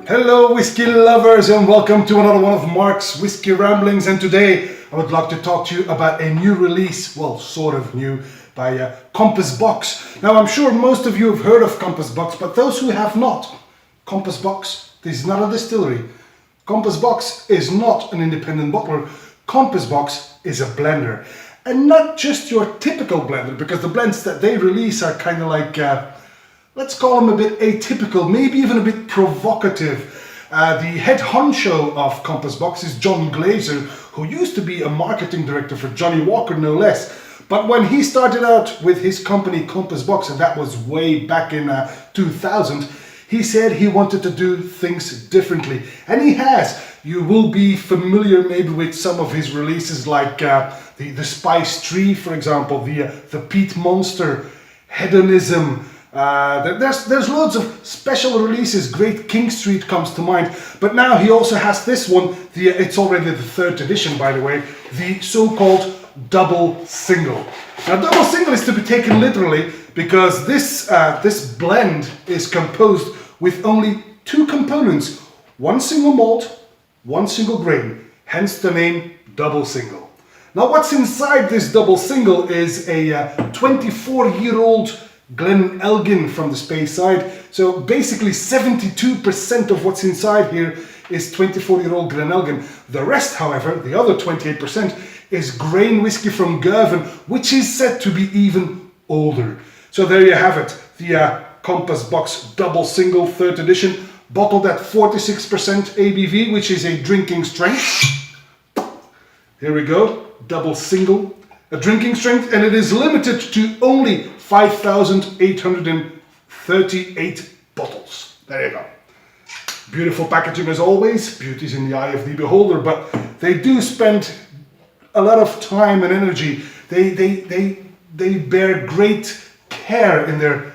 Hello whiskey lovers and welcome to another one of Mark's Whiskey Ramblings, and today I would like to talk to you about a new release, well sort of new, by Compass Box. Now I'm sure most of you have heard of Compass Box, but those who have not, Compass Box, this is not a distillery. Compass Box is not an independent bottler. Compass Box is a blender. And not just your typical blender, because the blends that they release are kind of like let's call them a bit atypical, maybe even a bit provocative. The head honcho of Compass Box is John Glaser, who used to be a marketing director for Johnnie Walker, no less. But when he started out with his company Compass Box, and that was way back in 2000, he said he wanted to do things differently. And he has. You will be familiar maybe with some of his releases like the Spice Tree, for example, the Peat Monster, Hedonism. There's loads of special releases. Great King Street comes to mind, but now he also has this one. It's already the 3rd edition, by the way, the so-called double single. Now double single is to be taken literally because this blend is composed with only 2 components, 1 single malt, 1 single grain, hence the name double single. Now what's inside this double single is a 24-year-old Glen Elgin from the Space side. So basically 72% of what's inside here is 24-year-old Glen Elgin. The rest, however, the other 28%, is grain whiskey from Girvan, which is said to be even older. So there you have it, the Compass Box double single 3rd edition, bottled at 46% ABV, which is a drinking strength. Here we go, double single, a drinking strength, and it is limited to only 5,838 bottles. There you go. Beautiful packaging as always. Beauty's in the eye of the beholder, but they do spend a lot of time and energy. They bear great care in the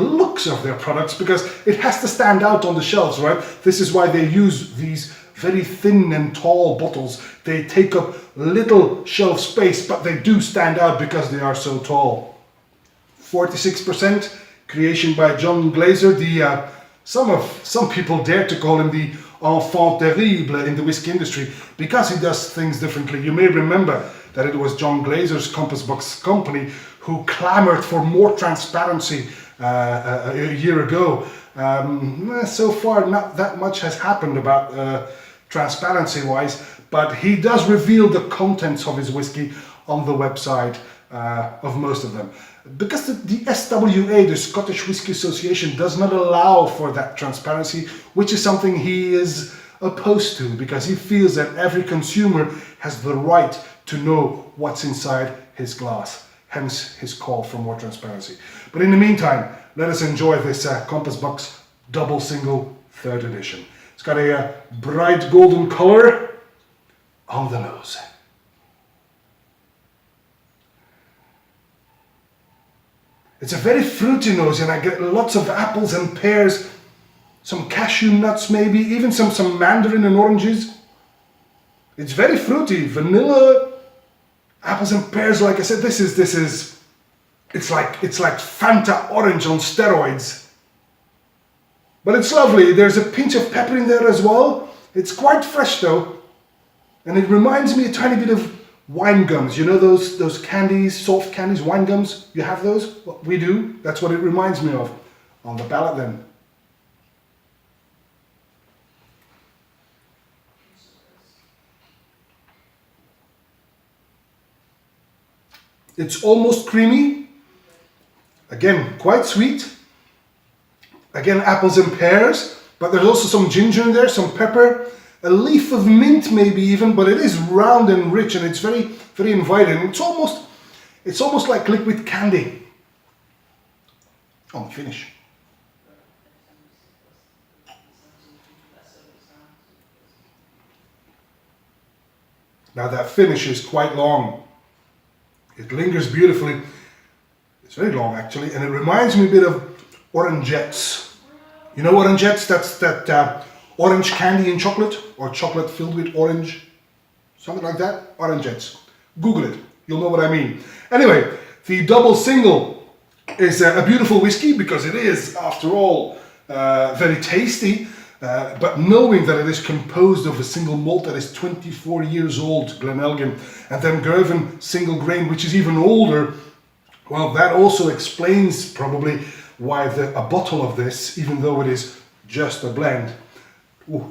looks of their products because it has to stand out on the shelves, right? This is why they use these very thin and tall bottles. They take up little shelf space, but they do stand out because they are so tall. 46%, creation by John Glaser. Some people dare to call him the enfant terrible in the whiskey industry because he does things differently. You may remember that it was John Glaser's Compass Box company who clamored for more transparency a year ago. So far not that much has happened about transparency wise, but he does reveal the contents of his whiskey on the website of most of them. Because the SWA, the Scottish Whisky Association, does not allow for that transparency, which is something he is opposed to, because he feels that every consumer has the right to know what's inside his glass, hence his call for more transparency. But in the meantime, let us enjoy this Compass Box double single 3rd edition. It's got a bright golden color on the nose. It's a very fruity nose, and I get lots of apples and pears, some cashew nuts maybe, even some mandarin and oranges. It's very fruity, vanilla, apples and pears. Like I said, it's like Fanta orange on steroids. But it's lovely. There's a pinch of pepper in there as well. It's quite fresh though, and it reminds me a tiny bit of wine gums. You know those candies, soft candies, wine gums? You have those? Well, we do. That's what it reminds me of. On the palate then. It's almost creamy. Again, quite sweet. Again, apples and pears, but there's also some ginger in there, some pepper. A leaf of mint maybe even, but it is round and rich, and it's very, very inviting. It's almost like liquid candy on the finish. Now that finish is quite long. It lingers beautifully. It's very long actually, and it reminds me a bit of orangettes. You know orangettes? That's that orange candy in chocolate, or chocolate filled with orange, something like that. Orangettes. Google it, you'll know what I mean. Anyway, the double single is a beautiful whiskey because it is, after all, very tasty. But knowing that it is composed of a single malt that is 24 years old, Glen Elgin, and then Girvan single grain, which is even older, well, that also explains probably why a bottle of this, even though it is just a blend,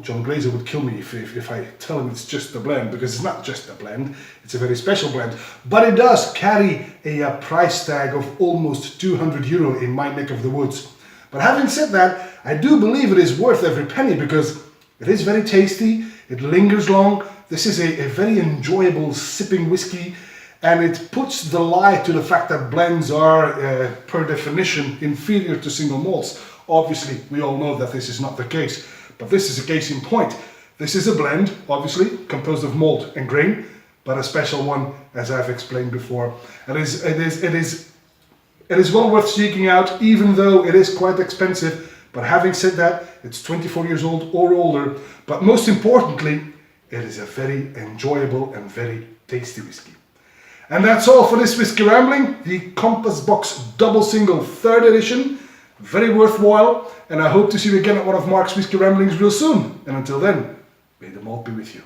John Glaser would kill me if I tell him it's just a blend, because it's not just a blend, it's a very special blend. But it does carry a price tag of almost €200 in my neck of the woods. But having said that, I do believe it is worth every penny, because it is very tasty, it lingers long, this is a very enjoyable sipping whiskey, and it puts the lie to the fact that blends are, per definition, inferior to single malts. Obviously, we all know that this is not the case, but this is a case in point. This is a blend, obviously, composed of malt and grain, but a special one, as I've explained before. It is well worth seeking out, even though it is quite expensive. But having said that, it's 24 years old or older. But most importantly, it is a very enjoyable and very tasty whiskey. And that's all for this Whisky Rambling, the Compass Box Double Single 3rd edition. Very worthwhile, and I hope to see you again at one of Mark's Whisky Ramblings real soon. And until then, may the malt be with you.